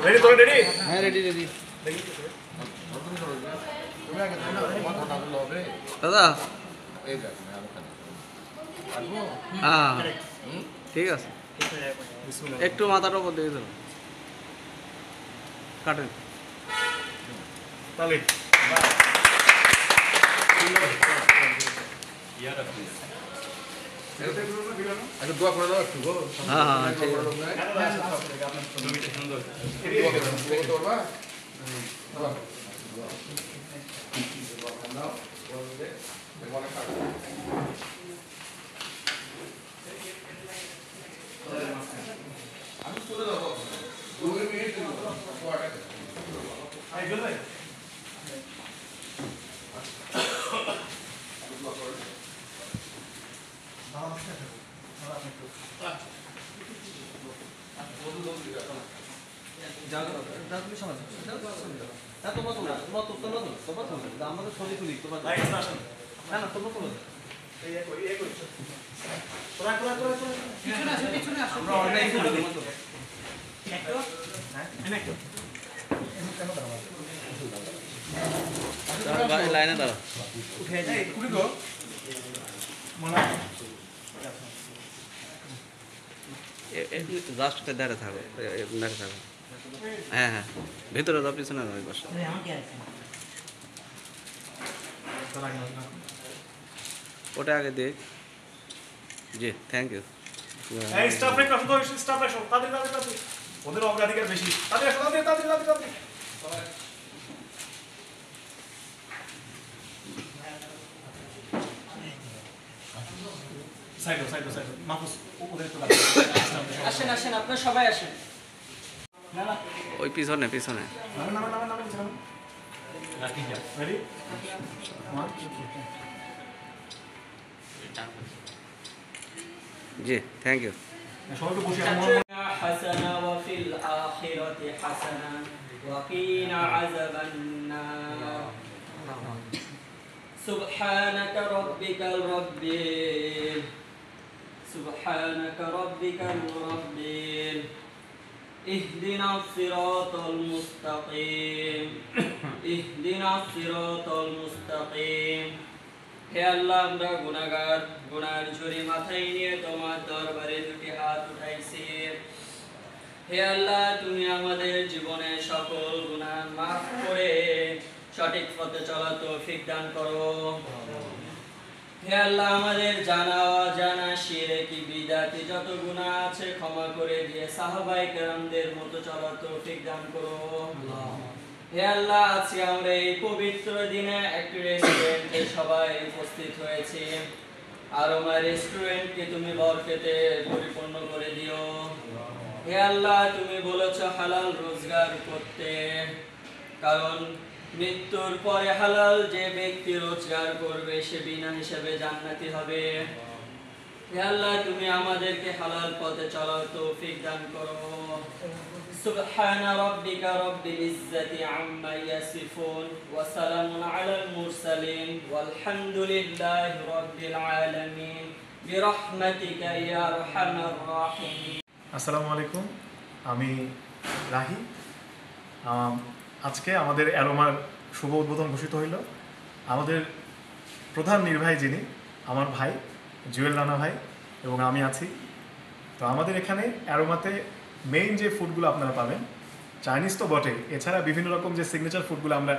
Ready তো ready? হ্যাঁ ready ready. দাদা হ্যাঁ ঠিক আছে, একটু মাথার উপর দিয়ে দিল কাটেন তাহলে দোয়া করে দাও একটু। হ্যাঁ হ্যাঁ ঠিক আমি চলে যাবো 2 মিনিট আমাদের ছবি তুলি তোমার না না তোমরা তোলো লাইনে দাঁড়া জাস্ট দাঁড়িয়ে থাকো দাঁড়িয়ে থাকো। হ্যাঁ হ্যাঁ ভেতরে দাও, পিছনে দাও, পাশে ওটা আগে দেখ। জি থ্যাংক ইউ। এই স্টাফ রেখো, শুধু স্টাফ রেখো, তাদের ওদের অগ্রাধিকার বেশি। তাদের সাইড মাহফুজ ওদের তো আসেন আসেন, আপনারা সবাই আসেন। ওই পিছনে পিছনে রেডি? G thank you. সবাইকে বসে حسنة وفي الآخرة حسنة وقنا عذاب النار سبحانك ربك رب اهدنا الصراط المستقيم হে আল্লাহ, আমরা গুনাহগার, গুনাহের ঝুরি মাথায় নিয়ে তোমার দরবারে দুটি হাত উঠাইছি। হে আল্লাহ, তুমি আমাদের জীবনে সকল গুনাহ মাফ করে সঠিক পথে চলার তৌফিক দান করো। হে আল্লাহ, আমাদের জানা অজানা শিরকি বিদআতি যত গুনাহ আছে ক্ষমা করে দিয়ে সাহাবায়ে কেরামদের মতো চলার তৌফিক দান করো। হে আল্লাহ, আজকে আমরা এই পবিত্র দিনে একটি রেস্টুরেন্টে সবাই উপস্থিত হয়েছি। আর আমার রেস্টুরেন্টকে তুমি বরকতে পরিপূর্ণ করে দিও। হে আল্লাহ, তুমি বলেছো হালাল রোজগার করতে, কারণ মৃত্যুর পরে হালাল যে ব্যক্তি রোজগার করবে সে বিনা হিসাবে জান্নাতি হবে। হে আল্লাহ, তুমি আমাদেরকে হালাল পথে চলার তৌফিক দান করো। سبحان ربك رب العزة عما يصفون وسلام على المرسلين والحمد لله رب العالمين برحمتك يا أرحم الراحمين। আসসালামু আলাইকুম, আমি রাহি। আজকে আমাদের অ্যারোমার শুভ উদ্বোধন ঘোষিত হইল। আমাদের প্রধান নির্বাহী যিনি আমার ভাই জুয়েল রানা ভাই এবং আমি আছি। তো আমাদের এখানে অ্যারোমাতে মেইন যে ফুডগুলো আপনারা পাবেন, চাইনিজ তো বটে, এছাড়া বিভিন্ন রকম যে সিগনেচার ফুডগুলো আমরা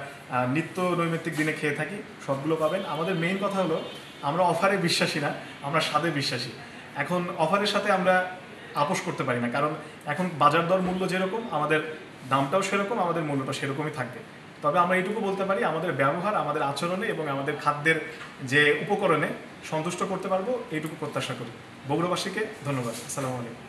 নিত্য নৈমিত্তিক দিনে খেয়ে থাকি সবগুলো পাবেন। আমাদের মেইন কথা হলো আমরা অফারে বিশ্বাসী না, আমরা স্বাদে বিশ্বাসী। এখন অফারের সাথে আমরা আপোষ করতে পারি না, কারণ এখন বাজার দর মূল্য যেরকম আমাদের দামটাও সেরকম, আমাদের মূল্যটা সেরকমই থাকবে। তবে আমরা এইটুকু বলতে পারি, আমাদের ব্যবহার, আমাদের আচরণে এবং আমাদের খাদ্যের যে উপকরণে সন্তুষ্ট করতে পারবো, এইটুকু প্রত্যাশা করি। বগুড়াবাসীকে ধন্যবাদ। আসসালামু আলাইকুম।